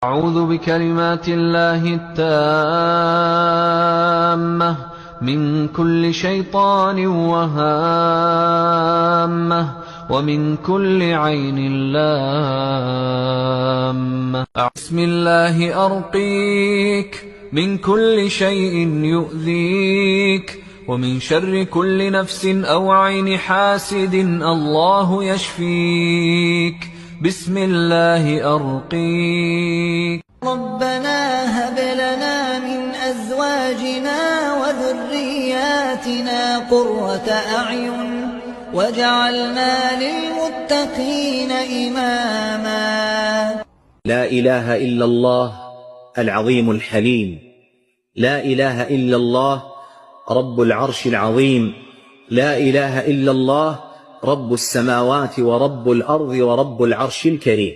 أعوذ بكلمات الله التامة من كل شيطان وهامة ومن كل عين لامة. بسم الله أرقيك من كل شيء يؤذيك ومن شر كل نفس أو عين حاسد الله يشفيك. بسم الله أرقيك. ربنا هب لنا من أزواجنا وذرياتنا قرة أعين واجعلنا للمتقين إماما. لا إله إلا الله العظيم الحليم، لا إله إلا الله رب العرش العظيم، لا إله إلا الله رب السماوات ورب الأرض ورب العرش الكريم.